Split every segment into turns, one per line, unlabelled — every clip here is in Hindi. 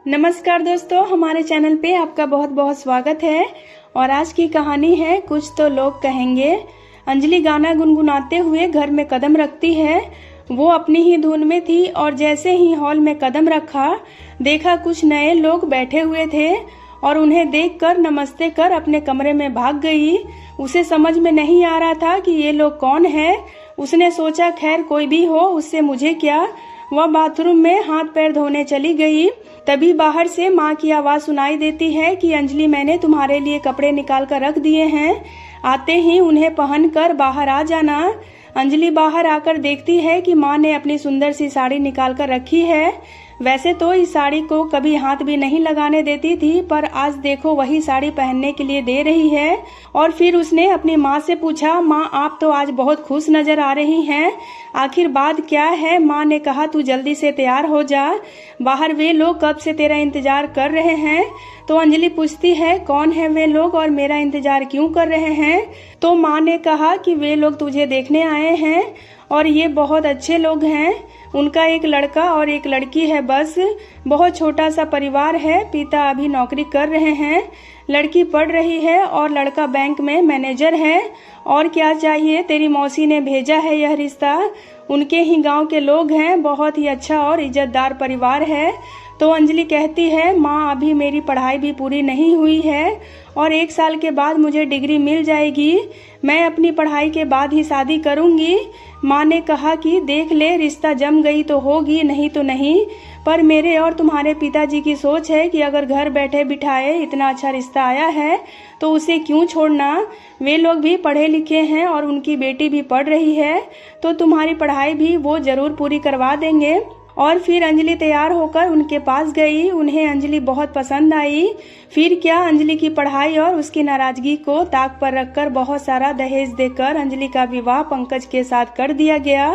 नमस्कार दोस्तों, हमारे चैनल पे आपका बहुत बहुत स्वागत है। और आज की कहानी है कुछ तो लोग कहेंगे। अंजलि गाना गुनगुनाते हुए घर में कदम रखती है। वो अपनी ही धुन में थी और जैसे ही हॉल में कदम रखा, देखा कुछ नए लोग बैठे हुए थे और उन्हें देखकर नमस्ते कर अपने कमरे में भाग गई। उसे समझ में नहीं आ रहा था कि ये लोग कौन है। उसने सोचा खैर कोई भी हो, उससे मुझे क्या। वह बाथरूम में हाथ पैर धोने चली गई। तभी बाहर से माँ की आवाज सुनाई देती है कि अंजलि, मैंने तुम्हारे लिए कपड़े निकाल कर रख दिए हैं, आते ही उन्हें पहनकर बाहर आ जाना। अंजलि बाहर आकर देखती है कि माँ ने अपनी सुंदर सी साड़ी निकाल कर रखी है। वैसे तो इस साड़ी को कभी हाथ भी नहीं लगाने देती थी, पर आज देखो वही साड़ी पहनने के लिए दे रही है। और फिर उसने अपनी माँ से पूछा, माँ आप तो आज बहुत खुश नजर आ रही हैं, आखिर बात क्या है। माँ ने कहा तू जल्दी से तैयार हो जा, बाहर वे लोग कब से तेरा इंतजार कर रहे हैं। तो अंजलि पूछती है कौन है वे लोग और मेरा इंतजार क्यों कर रहे हैं। तो माँ ने कहा कि वे लोग तुझे देखने आए हैं और ये बहुत अच्छे लोग हैं। उनका एक लड़का और एक लड़की है, बस बहुत छोटा सा परिवार है। पिता अभी नौकरी कर रहे हैं, लड़की पढ़ रही है और लड़का बैंक में मैनेजर है। और क्या चाहिए, तेरी मौसी ने भेजा है यह रिश्ता। उनके ही गांव के लोग हैं, बहुत ही अच्छा और इज्जतदार परिवार है। तो अंजलि कहती है माँ अभी मेरी पढ़ाई भी पूरी नहीं हुई है और 1 साल के बाद मुझे डिग्री मिल जाएगी। मैं अपनी पढ़ाई के बाद ही शादी करूंगी। माँ ने कहा कि देख ले, रिश्ता जम गई तो होगी, नहीं तो नहीं। पर मेरे और तुम्हारे पिताजी की सोच है कि अगर घर बैठे बिठाए इतना अच्छा रिश्ता आया है तो उसे क्यों छोड़ना। वे लोग भी पढ़े लिखे हैं और उनकी बेटी भी पढ़ रही है, तो तुम्हारी पढ़ाई भी वो जरूर पूरी करवा देंगे। और फिर अंजलि तैयार होकर उनके पास गई। उन्हें अंजलि बहुत पसंद आई। फिर क्या, अंजलि की पढ़ाई और उसकी नाराजगी को ताक पर रखकर बहुत सारा दहेज देकर अंजलि का विवाह पंकज के साथ कर दिया गया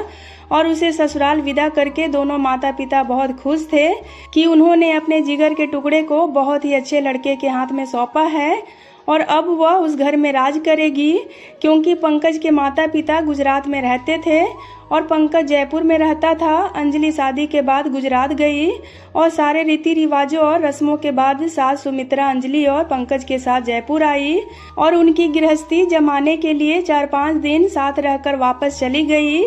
और उसे ससुराल विदा करके दोनों माता पिता बहुत खुश थे कि उन्होंने अपने जिगर के टुकड़े को बहुत ही अच्छे लड़के के हाथ में सौंपा है और अब वह उस घर में राज करेगी। क्योंकि पंकज के माता पिता गुजरात में रहते थे और पंकज जयपुर में रहता था। अंजलि शादी के बाद गुजरात गई और सारे रीति रिवाजों और रस्मों के बाद सास सुमित्रा अंजलि और पंकज के साथ जयपुर आई और उनकी गृहस्थी जमाने के लिए 4-5 दिन साथ रहकर वापस चली गई।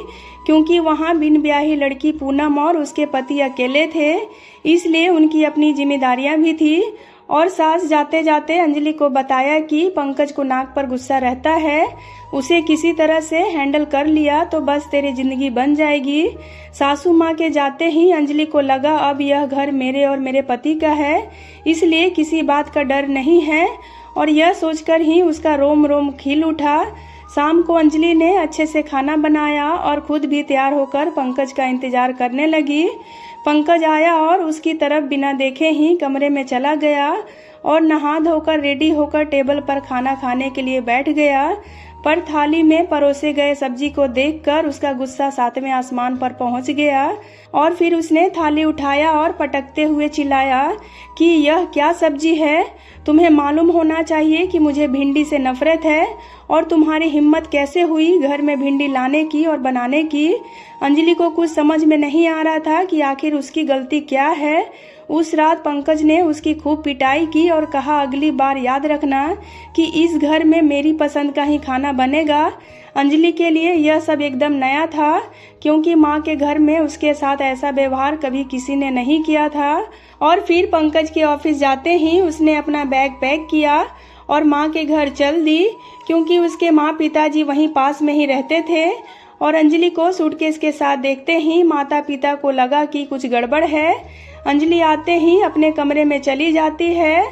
क्योंकि वहाँ बिन ब्याही लड़की पूनम और उसके पति अकेले थे, इसलिए उनकी अपनी जिम्मेदारियां भी थी। और सास जाते जाते अंजलि को बताया कि पंकज को नाक पर गुस्सा रहता है, उसे किसी तरह से हैंडल कर लिया तो बस तेरी जिंदगी बन जाएगी। सासू माँ के जाते ही अंजलि को लगा अब यह घर मेरे और मेरे पति का है, इसलिए किसी बात का डर नहीं है। और यह सोचकर ही उसका रोम रोम खिल उठा। शाम को अंजलि ने अच्छे से खाना बनाया और खुद भी तैयार होकर पंकज का इंतजार करने लगी। पंकज आया और उसकी तरफ बिना देखे ही कमरे में चला गया और नहा धोकर रेडी होकर टेबल पर खाना खाने के लिए बैठ गया। पर थाली में परोसे गए सब्जी को देखकर उसका गुस्सा 7वें आसमान पर पहुंच गया और फिर उसने थाली उठाया और पटकते हुए चिल्लाया कि यह क्या सब्जी है। तुम्हें मालूम होना चाहिए कि मुझे भिंडी से नफरत है और तुम्हारी हिम्मत कैसे हुई घर में भिंडी लाने की और बनाने की। अंजलि को कुछ समझ में नहीं आ रहा था कि आखिर उसकी गलती क्या है। उस रात पंकज ने उसकी खूब पिटाई की और कहा अगली बार याद रखना कि इस घर में मेरी पसंद का ही खाना बनेगा। अंजलि के लिए यह सब एकदम नया था, क्योंकि माँ के घर में उसके साथ ऐसा व्यवहार कभी किसी ने नहीं किया था। और फिर पंकज के ऑफिस जाते ही उसने अपना बैग पैक किया और माँ के घर चल दी, क्योंकि उसके माँ पिताजी वहीं पास में ही रहते थे। और अंजलि को सूटकेस के साथ देखते ही माता पिता को लगा कि कुछ गड़बड़ है। अंजलि आते ही अपने कमरे में चली जाती है।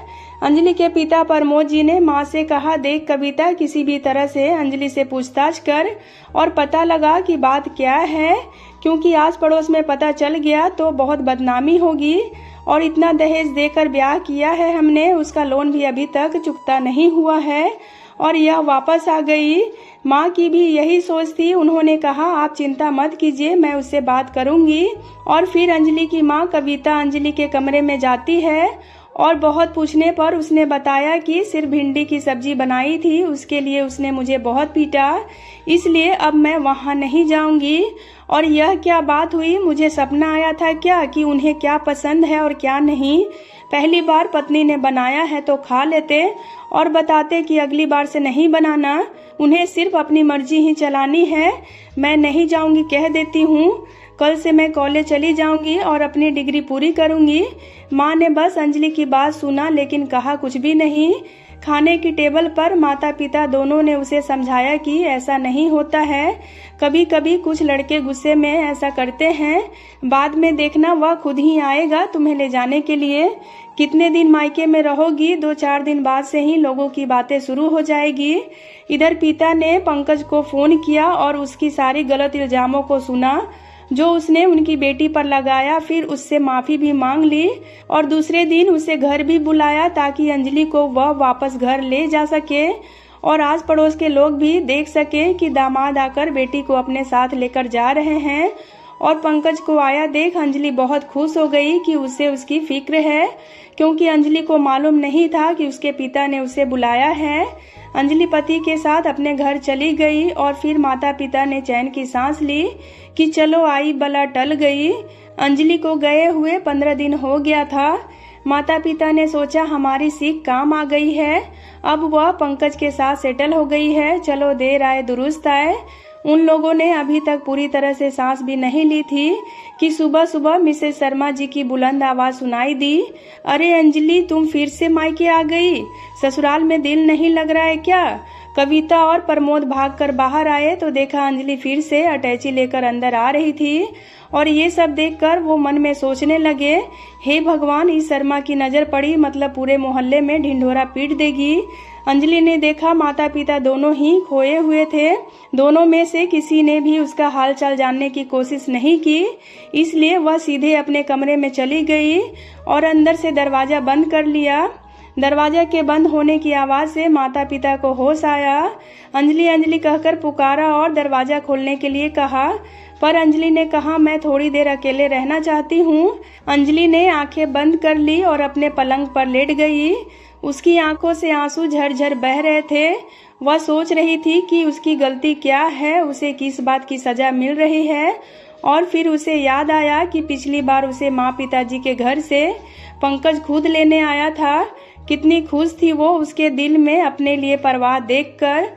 अंजलि के पिता प्रमोद जी ने माँ से कहा, देख कविता, किसी भी तरह से अंजलि से पूछताछ कर और पता लगा कि बात क्या है, क्योंकि आस पड़ोस में पता चल गया तो बहुत बदनामी होगी। और इतना दहेज देकर ब्याह किया है हमने, उसका लोन भी अभी तक चुकता नहीं हुआ है और यह वापस आ गई। माँ की भी यही सोच थी। उन्होंने कहा आप चिंता मत कीजिए, मैं उससे बात करूंगी। और फिर अंजलि की माँ कविता अंजलि के कमरे में जाती है और बहुत पूछने पर उसने बताया कि सिर्फ भिंडी की सब्जी बनाई थी, उसके लिए उसने मुझे बहुत पीटा, इसलिए अब मैं वहाँ नहीं जाऊंगी। और यह क्या बात हुई, मुझे सपना आया था क्या कि उन्हें क्या पसंद है और क्या नहीं। पहली बार पत्नी ने बनाया है तो खा लेते और बताते कि अगली बार से नहीं बनाना, उन्हें सिर्फ अपनी मर्जी ही चलानी है। मैं नहीं जाऊंगी कह देती हूँ, कल से मैं कॉलेज चली जाऊंगी और अपनी डिग्री पूरी करूंगी। माँ ने बस अंजलि की बात सुना लेकिन कहा कुछ भी नहीं। खाने की टेबल पर माता पिता दोनों ने उसे समझाया कि ऐसा नहीं होता है, कभी कभी कुछ लड़के गुस्से में ऐसा करते हैं, बाद में देखना वह खुद ही आएगा तुम्हें ले जाने के लिए। कितने दिन मायके में रहोगी, 2-4 दिन बाद से ही लोगों की बातें शुरू हो जाएगी। इधर पिता ने पंकज को फोन किया और उसकी सारी गलत इल्जामों को सुना जो उसने उनकी बेटी पर लगाया, फिर उससे माफी भी मांग ली और दूसरे दिन उसे घर भी बुलाया ताकि अंजलि को वह वापस घर ले जा सके और आस पड़ोस के लोग भी देख सके कि दामाद आकर बेटी को अपने साथ लेकर जा रहे हैं। और पंकज को आया देख अंजलि बहुत खुश हो गई कि उसे उसकी फिक्र है, क्योंकि अंजलि को मालूम नहीं था कि उसके पिता ने उसे बुलाया है। अंजलि पति के साथ अपने घर चली गई और फिर माता पिता ने चैन की सांस ली कि चलो आई बला टल गई। अंजलि को गए हुए 15 दिन हो गया था। माता पिता ने सोचा हमारी सीख काम आ गई है, अब वह पंकज के साथ सेटल हो गई है, चलो देर आए दुरुस्त आए। उन लोगों ने अभी तक पूरी तरह से सांस भी नहीं ली थी कि सुबह सुबह मिसेस शर्मा जी की बुलंद आवाज सुनाई दी, अरे अंजलि तुम फिर से मायके आ गई, ससुराल में दिल नहीं लग रहा है क्या? कविता और प्रमोद भागकर बाहर आए तो देखा अंजलि फिर से अटैची लेकर अंदर आ रही थी और ये सब देखकर वो मन में सोचने लगे, हे भगवान, इस शर्मा की नजर पड़ी मतलब पूरे मोहल्ले में ढिंढोरा पीट देगी। अंजलि ने देखा माता पिता दोनों ही खोए हुए थे, दोनों में से किसी ने भी उसका हालचाल जानने की कोशिश नहीं की, इसलिए वह सीधे अपने कमरे में चली गई और अंदर से दरवाजा बंद कर लिया। दरवाजा के बंद होने की आवाज से माता पिता को होश आया। अंजलि अंजलि कहकर पुकारा और दरवाजा खोलने के लिए कहा, पर अंजलि ने कहा मैं थोड़ी देर अकेले रहना चाहती हूँ। अंजलि ने आंखें बंद कर ली और अपने पलंग पर लेट गई। उसकी आंखों से आंसू झरझर बह रहे थे। वह सोच रही थी कि उसकी गलती क्या है, उसे किस बात की सजा मिल रही है। और फिर उसे याद आया कि पिछली बार उसे माँ पिताजी के घर से पंकज खुद लेने आया था। कितनी खुश थी वो उसके दिल में अपने लिए परवाह देखकर।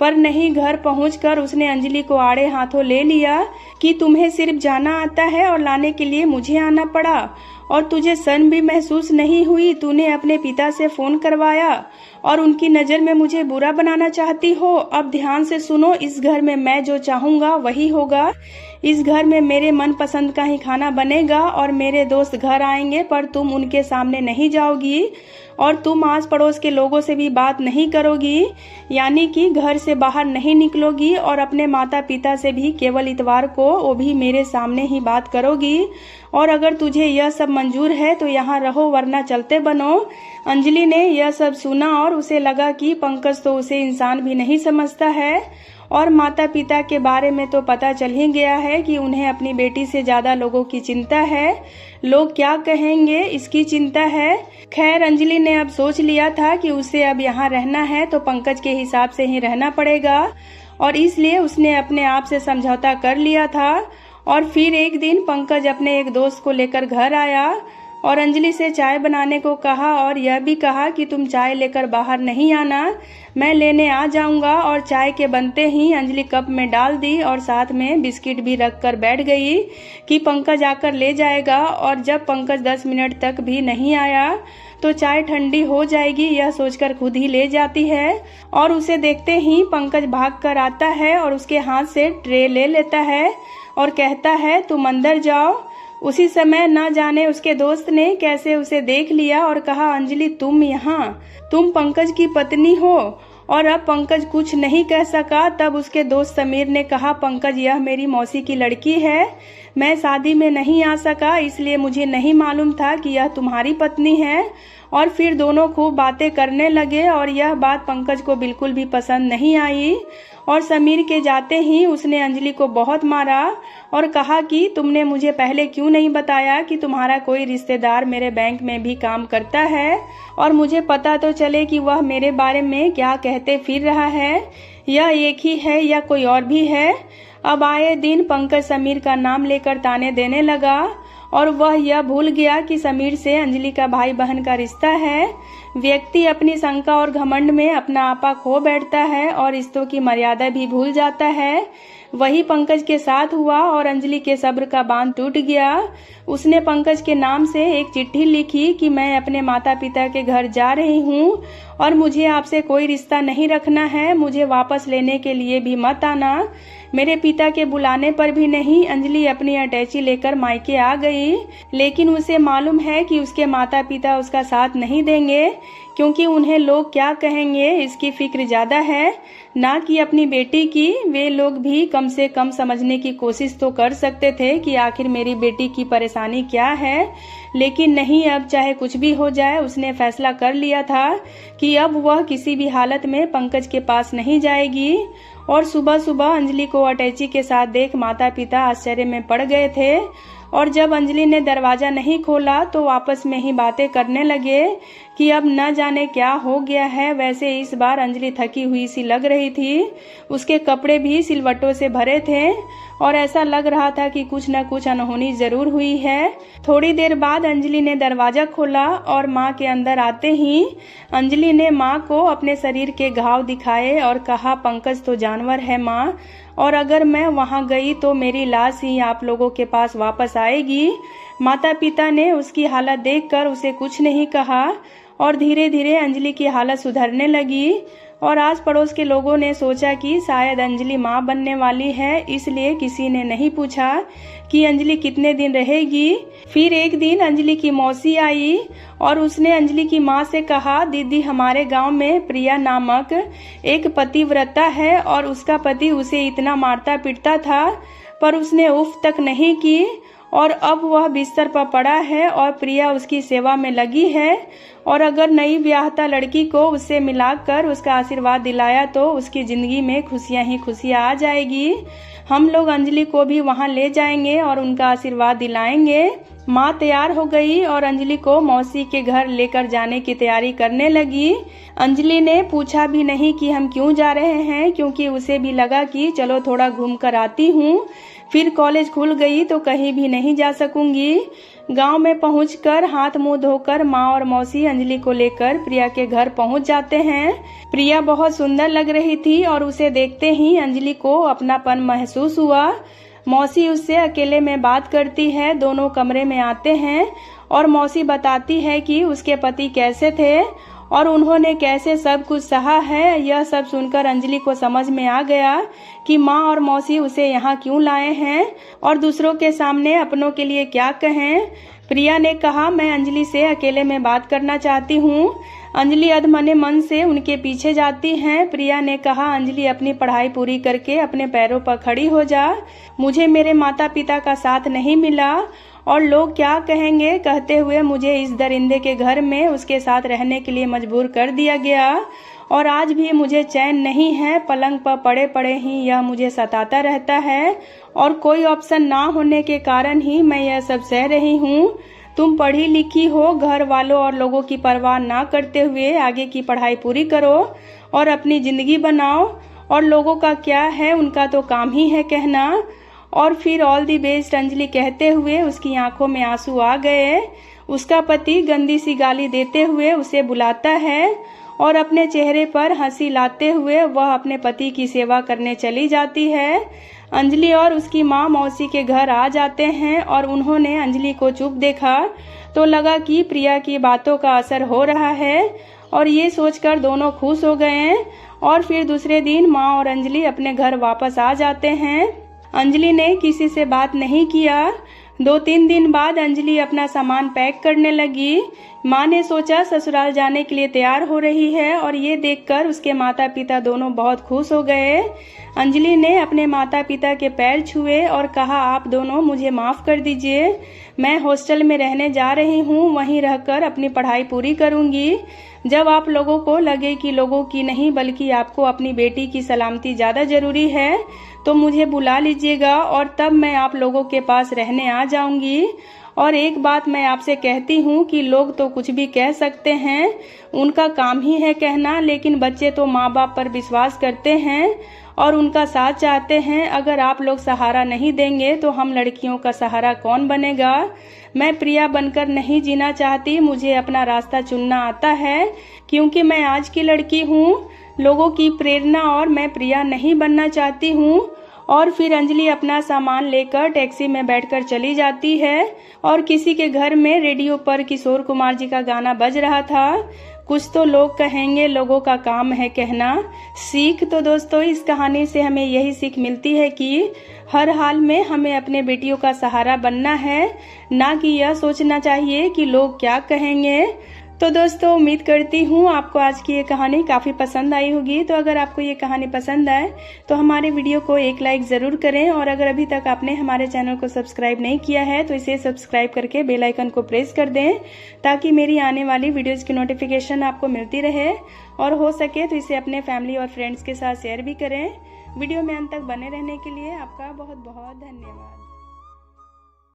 पर नहीं, घर पहुंचकर उसने अंजलि को आड़े हाथों ले लिया कि तुम्हें सिर्फ जाना आता है और लाने के लिए मुझे आना पड़ा और तुझे शर्म भी महसूस नहीं हुई? तूने अपने पिता से फोन करवाया और उनकी नजर में मुझे बुरा बनाना चाहती हो। अब ध्यान से सुनो, इस घर में मैं जो चाहूंगा वही होगा। इस घर में मेरे मनपसंद का ही खाना बनेगा और मेरे दोस्त घर आएंगे पर तुम उनके सामने नहीं जाओगी और तुम आस पड़ोस के लोगों से भी बात नहीं करोगी, यानी कि घर से बाहर नहीं निकलोगी और अपने माता पिता से भी केवल इतवार को, वो भी मेरे सामने ही बात करोगी। और अगर तुझे यह सब मंजूर है तो यहाँ रहो वरना चलते बनो। अंजलि ने यह सब सुना और उसे लगा कि पंकज तो उसे इंसान भी नहीं समझता है और माता पिता के बारे में तो पता चल ही गया है कि उन्हें अपनी बेटी से ज्यादा लोगों की चिंता है। लोग क्या कहेंगे इसकी चिंता है। खैर, अंजलि ने अब सोच लिया था कि उसे अब यहाँ रहना है तो पंकज के हिसाब से ही रहना पड़ेगा और इसलिए उसने अपने आप से समझौता कर लिया था। और फिर एक दिन पंकज अपने एक दोस्त को लेकर घर आया और अंजलि से चाय बनाने को कहा और यह भी कहा कि तुम चाय लेकर बाहर नहीं आना, मैं लेने आ जाऊंगा। और चाय के बनते ही अंजलि कप में डाल दी और साथ में बिस्किट भी रख कर बैठ गई कि पंकज आकर ले जाएगा। और जब पंकज 10 मिनट तक भी नहीं आया तो चाय ठंडी हो जाएगी, यह सोचकर खुद ही ले जाती है। और उसे देखते ही पंकज भाग कर आता है और उसके हाथ से ट्रे ले लेता है और कहता है तुम अंदर जाओ। उसी समय न जाने उसके दोस्त ने कैसे उसे देख लिया और कहा, अंजलि तुम यहाँ, तुम पंकज की पत्नी हो। और अब पंकज कुछ नहीं कह सका। तब उसके दोस्त समीर ने कहा, पंकज यह मेरी मौसी की लड़की है, मैं शादी में नहीं आ सका इसलिए मुझे नहीं मालूम था कि यह तुम्हारी पत्नी है। और फिर दोनों खूब बातें करने लगे और यह बात पंकज को बिल्कुल भी पसंद नहीं आई और समीर के जाते ही उसने अंजलि को बहुत मारा और कहा कि तुमने मुझे पहले क्यों नहीं बताया कि तुम्हारा कोई रिश्तेदार मेरे बैंक में भी काम करता है और मुझे पता तो चले कि वह मेरे बारे में क्या कहते फिर रहा है, यह एक ही है या कोई और भी है। अब आए दिन पंकज समीर का नाम लेकर ताने देने लगा और वह यह भूल गया कि समीर से अंजलि का भाई बहन का रिश्ता है। व्यक्ति अपनी शंका और घमंड में अपना आपा खो बैठता है और रिश्तों की मर्यादा भी भूल जाता है। वही पंकज के साथ हुआ और अंजलि के सब्र का बांध टूट गया। उसने पंकज के नाम से एक चिट्ठी लिखी कि मैं अपने माता पिता के घर जा रही हूँ और मुझे आपसे कोई रिश्ता नहीं रखना है। मुझे वापस लेने के लिए भी मत आना। मेरे पिता के बुलाने पर भी नहीं। अंजलि अपनी अटैची लेकर मायके आ गई, लेकिन उसे मालूम है कि उसके माता पिता उसका साथ नहीं देंगे, क्योंकि उन्हें लोग क्या कहेंगे इसकी फिक्र ज्यादा है ना कि अपनी बेटी की। वे लोग भी कम से कम समझने की कोशिश तो कर सकते थे कि आखिर मेरी बेटी की परेशानी क्या है, लेकिन नहीं। अब चाहे कुछ भी हो जाए, उसने फैसला कर लिया था कि अब वह किसी भी हालत में पंकज के पास नहीं जाएगी। और सुबह सुबह अंजलि को अटैची के साथ देख माता पिता आश्चर्य में पड़ गए थे और जब अंजलि ने दरवाजा नहीं खोला तो आपस में ही बातें करने लगे कि अब न जाने क्या हो गया है। वैसे इस बार अंजलि थकी हुई सी लग रही थी। उसके कपड़े भी सिलवटों से भरे थे और ऐसा लग रहा था कि कुछ न कुछ अनहोनी जरूर हुई है। थोड़ी देर बाद अंजलि ने दरवाजा खोला और माँ के अंदर आते ही अंजलि ने माँ को अपने शरीर के घाव दिखाए और कहा, पंकज तो जानवर है माँ, और अगर मैं वहाँ गई तो मेरी लाश ही आप लोगों के पास वापस आएगी। माता पिता ने उसकी हालत देखकर उसे कुछ नहीं कहा और धीरे धीरे अंजलि की हालत सुधरने लगी। और आस पड़ोस के लोगों ने सोचा कि शायद अंजलि माँ बनने वाली है, इसलिए किसी ने नहीं पूछा कि अंजलि कितने दिन रहेगी। फिर एक दिन अंजलि की मौसी आई और उसने अंजलि की माँ से कहा, दीदी हमारे गांव में प्रिया नामक एक पतिव्रता है और उसका पति उसे इतना मारता पीटता था पर उसने उफ तक नहीं की और अब वह बिस्तर पर पड़ा है और प्रिया उसकी सेवा में लगी है। और अगर नई ब्याहता लड़की को उससे मिलाकर उसका आशीर्वाद दिलाया तो उसकी जिंदगी में खुशियां ही खुशियां आ जाएगी। हम लोग अंजलि को भी वहां ले जाएंगे और उनका आशीर्वाद दिलाएंगे। माँ तैयार हो गई और अंजलि को मौसी के घर लेकर जाने की तैयारी करने लगी। अंजलि ने पूछा भी नहीं कि हम क्यों जा रहे हैं, क्योंकि उसे भी लगा कि चलो थोड़ा घूम कर आती हूँ। फिर कॉलेज खुल गई तो कहीं भी नहीं जा सकूंगी। गांव में पहुंचकर हाथ मुंह धोकर माँ और मौसी अंजलि को लेकर प्रिया के घर पहुंच जाते हैं। प्रिया बहुत सुंदर लग रही थी और उसे देखते ही अंजलि को अपनापन महसूस हुआ। मौसी उससे अकेले में बात करती है। दोनों कमरे में आते हैं और मौसी बताती है कि उसके पति कैसे थे और उन्होंने कैसे सब कुछ सहा है। यह सब सुनकर अंजलि को समझ में आ गया कि माँ और मौसी उसे यहाँ क्यों लाए हैं और दूसरों के सामने अपनों के लिए क्या कहें। प्रिया ने कहा, मैं अंजलि से अकेले में बात करना चाहती हूँ। अंजलि अधमने मन से उनके पीछे जाती हैं। प्रिया ने कहा, अंजलि अपनी पढ़ाई पूरी करके अपने पैरों पर खड़ी हो जा। मुझे मेरे माता पिता का साथ नहीं मिला और लोग क्या कहेंगे कहते हुए मुझे इस दरिंदे के घर में उसके साथ रहने के लिए मजबूर कर दिया गया और आज भी मुझे चैन नहीं है। पलंग पर पड़े पड़े ही यह मुझे सताता रहता है और कोई ऑप्शन ना होने के कारण ही मैं यह सब सह रही हूँ। तुम पढ़ी लिखी हो, घर वालों और लोगों की परवाह ना करते हुए आगे की पढ़ाई पूरी करो और अपनी जिंदगी बनाओ। और लोगों का क्या है, उनका तो काम ही है कहना। और फिर ऑल दी बेस्ट अंजलि कहते हुए उसकी आंखों में आंसू आ गए। उसका पति गंदी सी गाली देते हुए उसे बुलाता है और अपने चेहरे पर हंसी लाते हुए वह अपने पति की सेवा करने चली जाती है। अंजलि और उसकी माँ मौसी के घर आ जाते हैं और उन्होंने अंजलि को चुप देखा तो लगा कि प्रिया की बातों का असर हो रहा है और ये सोचकर दोनों खुश हो गए। और फिर दूसरे दिन माँ और अंजलि अपने घर वापस आ जाते हैं। अंजलि ने किसी से बात नहीं किया। 2-3 दिन बाद अंजलि अपना सामान पैक करने लगी। माँ ने सोचा ससुराल जाने के लिए तैयार हो रही है और ये देखकर उसके माता पिता दोनों बहुत खुश हो गए। अंजलि ने अपने माता पिता के पैर छुए और कहा, आप दोनों मुझे माफ कर दीजिए। मैं हॉस्टल में रहने जा रही हूँ, वहीं रहकर अपनी पढ़ाई पूरी करूँगी। जब आप लोगों को लगे कि लोगों की नहीं बल्कि आपको अपनी बेटी की सलामती ज़्यादा ज़रूरी है तो मुझे बुला लीजिएगा और तब मैं आप लोगों के पास रहने आ जाऊंगी। और एक बात मैं आपसे कहती हूँ कि लोग तो कुछ भी कह सकते हैं, उनका काम ही है कहना, लेकिन बच्चे तो माँ बाप पर विश्वास करते हैं और उनका साथ चाहते हैं। अगर आप लोग सहारा नहीं देंगे तो हम लड़कियों का सहारा कौन बनेगा। मैं प्रिया बनकर नहीं जीना चाहती, मुझे अपना रास्ता चुनना आता है, क्योंकि मैं आज की लड़की हूँ, लोगों की प्रेरणा, और मैं प्रिया नहीं बनना चाहती हूँ। और फिर अंजलि अपना सामान लेकर टैक्सी में बैठकर चली जाती है और किसी के घर में रेडियो पर किशोर कुमार जी का गाना बज रहा था, कुछ तो लोग कहेंगे, लोगों का काम है कहना। सीख तो दोस्तों इस कहानी से हमें यही सीख मिलती है कि हर हाल में हमें अपने बेटियों का सहारा बनना है, ना कि यह सोचना चाहिए कि लोग क्या कहेंगे। तो दोस्तों उम्मीद करती हूँ आपको आज की ये कहानी काफ़ी पसंद आई होगी। तो अगर आपको ये कहानी पसंद आए तो हमारे वीडियो को एक लाइक ज़रूर करें, और अगर अभी तक आपने हमारे चैनल को सब्सक्राइब नहीं किया है तो इसे सब्सक्राइब करके बेल आइकन को प्रेस कर दें, ताकि मेरी आने वाली वीडियोज़ की नोटिफिकेशन आपको मिलती रहे। और हो सके तो इसे अपने फैमिली और फ्रेंड्स के साथ शेयर भी करें। वीडियो में अंत तक बने रहने के लिए आपका बहुत बहुत धन्यवाद।